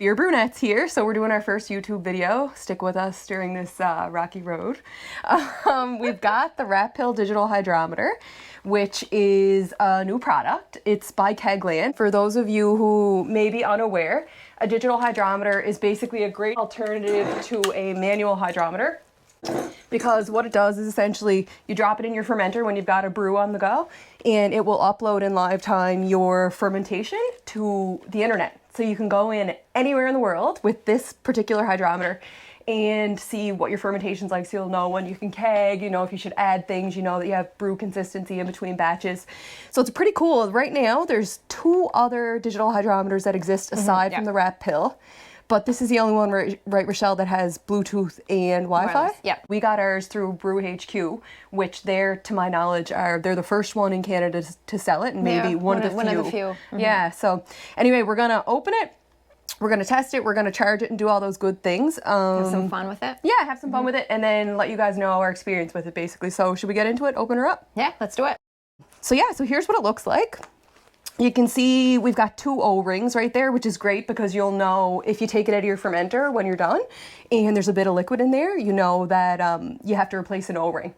Beer Brunettes here, so we're doing our first YouTube video. Stick with us during this rocky road. We've got the Rapt Pill Digital Hydrometer, which is a new product. It's by Kegland. For those of you who may be unaware, a digital hydrometer is basically a great alternative to a manual hydrometer, because what it does is essentially you drop it in your fermenter when you've got a brew on the go, and it will upload in live time your fermentation to the internet. So you can go in anywhere in the world with this particular hydrometer and see what your fermentation's like, so you'll know when you can keg, you know if you should add things, you know that you have brew consistency in between batches. So it's pretty cool. Right now there's 2 other digital hydrometers that exist aside from the Rapt Pill. But this is the only one, right, Rochelle, that has Bluetooth and Wi-Fi? Wireless, yeah. We got ours through BrewHQ, which they're, to my knowledge, they're the first one in Canada to sell it, and maybe one of the few. Mm-hmm. Yeah, so anyway, we're going to open it, we're going to test it, we're going to charge it and do all those good things. Have some fun with it? Yeah, have some fun with it, and then let you guys know our experience with it, basically. So should we get into it? Open her up? Yeah, let's do it. So yeah, so here's what it looks like. You can see we've got 2 O-rings right there, which is great because you'll know if you take it out of your fermenter when you're done and there's a bit of liquid in there, you know that you have to replace an O-ring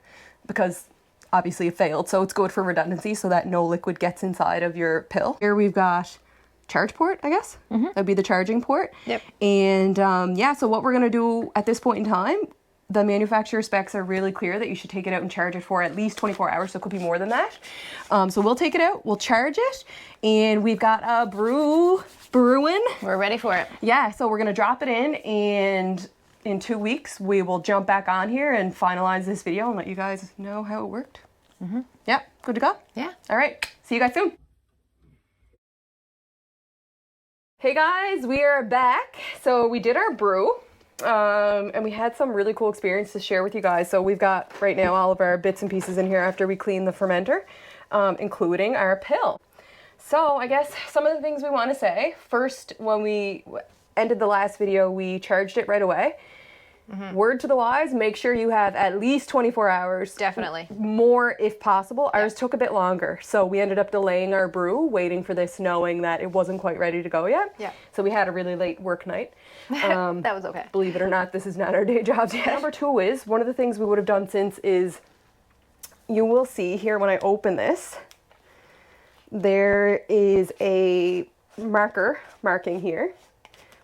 because obviously it failed. So it's good for redundancy so that no liquid gets inside of your pill. Here we've got charge port, I guess. That'd be the charging port. Yep. And yeah, so what we're going to do at this point in time, the manufacturer specs are really clear that you should take it out and charge it for at least 24 hours, so it could be more than that. So we'll take it out, we'll charge it, and we've got a brewing. We're ready for it. Yeah, so we're gonna drop it in, and in 2 weeks, we will jump back on here and finalize this video and let you guys know how it worked. Yeah, good to go? Yeah. All right, see you guys soon. Hey guys, we are back. So we did our brew. And we had some really cool experience to share with you guys. So we've got right now all of our bits and pieces in here after we clean the fermenter, including our pill. So I guess some of the things we want to say. First, when we ended the last video, we charged it right away. Word to the wise, make sure you have at least 24 hours. Definitely. More if possible. Ours took a bit longer. So we ended up delaying our brew, waiting for this, knowing that it wasn't quite ready to go yet. Yeah. So we had a really late work night. That was okay. Believe it or not, this is not our day jobs yet. Number 2 is, one of the things we would have done since is, you will see here when I open this, there is a marking here.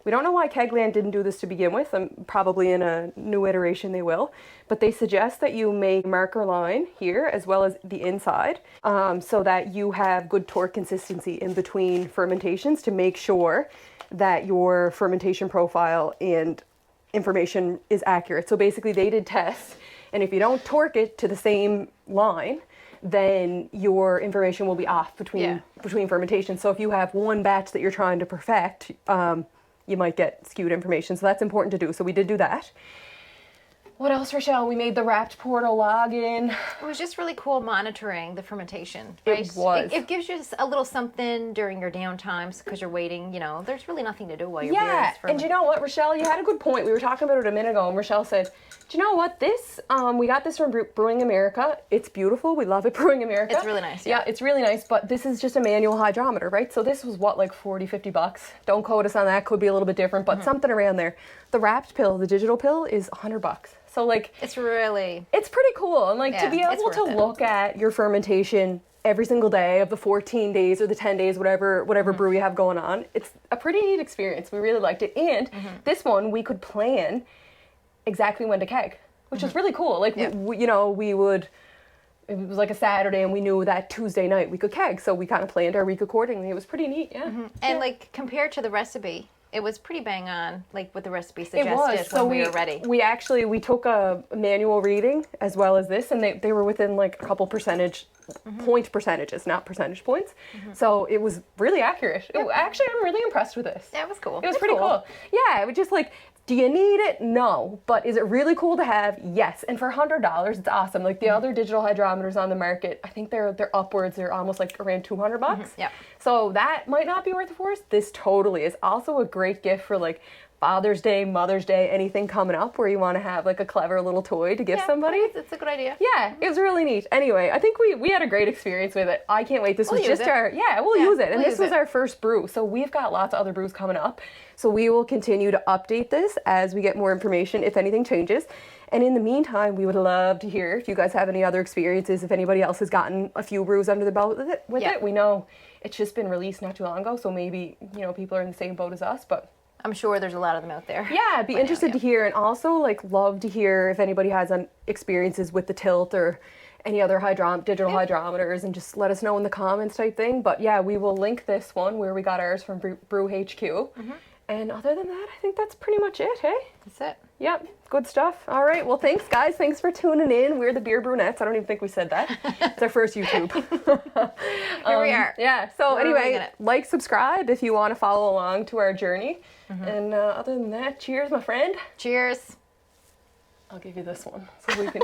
We don't know why Kegland didn't do this to begin with. Probably in a new iteration they will. But they suggest that you make a marker line here as well as the inside so that you have good torque consistency in between fermentations to make sure that your fermentation profile and information is accurate. So basically they did tests, and if you don't torque it to the same line, then your information will be off between fermentation. So if you have one batch that you're trying to perfect, you might get skewed information. So that's important to do. So we did do that. What else, Rochelle? We made the Rapt portal login. It was just really cool monitoring the fermentation. Right? It was. It gives you a little something during your downtimes because you're waiting. You know, there's really nothing to do while you're Yeah, and you know what, Rochelle? You had a good point. We were talking about it a minute ago, and Rochelle said, do you know what? This, we got this from Brewing America. It's beautiful. We love it, Brewing America. It's really nice. Yeah, it's really nice, but this is just a manual hydrometer, right? So this was what, like 40, 50 bucks? Don't quote us on that. Could be a little bit different, but something around there. The Rapt Pill, the digital pill, is 100 bucks. So like, it's pretty cool. And like to be able to look at your fermentation every single day of the 14 days or the 10 days, whatever brew you have going on, it's a pretty neat experience. We really liked it. And this one, we could plan exactly when to keg, which is really cool. Like, we, you know, it was like a Saturday and we knew that Tuesday night we could keg. So we kind of planned our week accordingly. It was pretty neat. Yeah. And like compared to the recipe, it was pretty bang on, like what the recipe suggested when we were ready. We took a manual reading as well as this, and they were within like a couple point percentages, not percentage points. So it was really accurate. Actually, I'm really impressed with this. Yeah, it was cool. It was pretty cool. Yeah, it was just like, do you need it? No. But is it really cool to have? Yes. And for $100, it's awesome. Like the other digital hydrometers on the market, I think they're upwards. They're almost like around 200 bucks. Yeah. So that might not be worth it for us. This totally is. Also a great gift for like Father's Day, Mother's Day, anything coming up where you want to have like a clever little toy to give somebody. It's a good idea. Yeah, it was really neat. Anyway, I think we had a great experience with it. I can't wait. This was just we'll use it. And this was our first brew. So we've got lots of other brews coming up. So we will continue to update this as we get more information, if anything changes. And in the meantime, we would love to hear if you guys have any other experiences, if anybody else has gotten a few brews under the belt with it. We know it's just been released not too long ago, so maybe, people are in the same boat as us, but I'm sure there's a lot of them out there. Yeah, I'd be interested to hear, and also like love to hear if anybody has experiences with the Tilt or any other digital hydrometers, and just let us know in the comments type thing. But yeah, we will link this one where we got ours from BrewHQ. And other than that, I think that's pretty much it, hey? That's it. Yep, good stuff. All right, well, thanks, guys. Thanks for tuning in. We're the Beer Brunettes. I don't even think we said that. It's our first YouTube. Here we are. Yeah, so anyway, like, subscribe if you want to follow along to our journey. And other than that, cheers, my friend. Cheers. I'll give you this one so we can...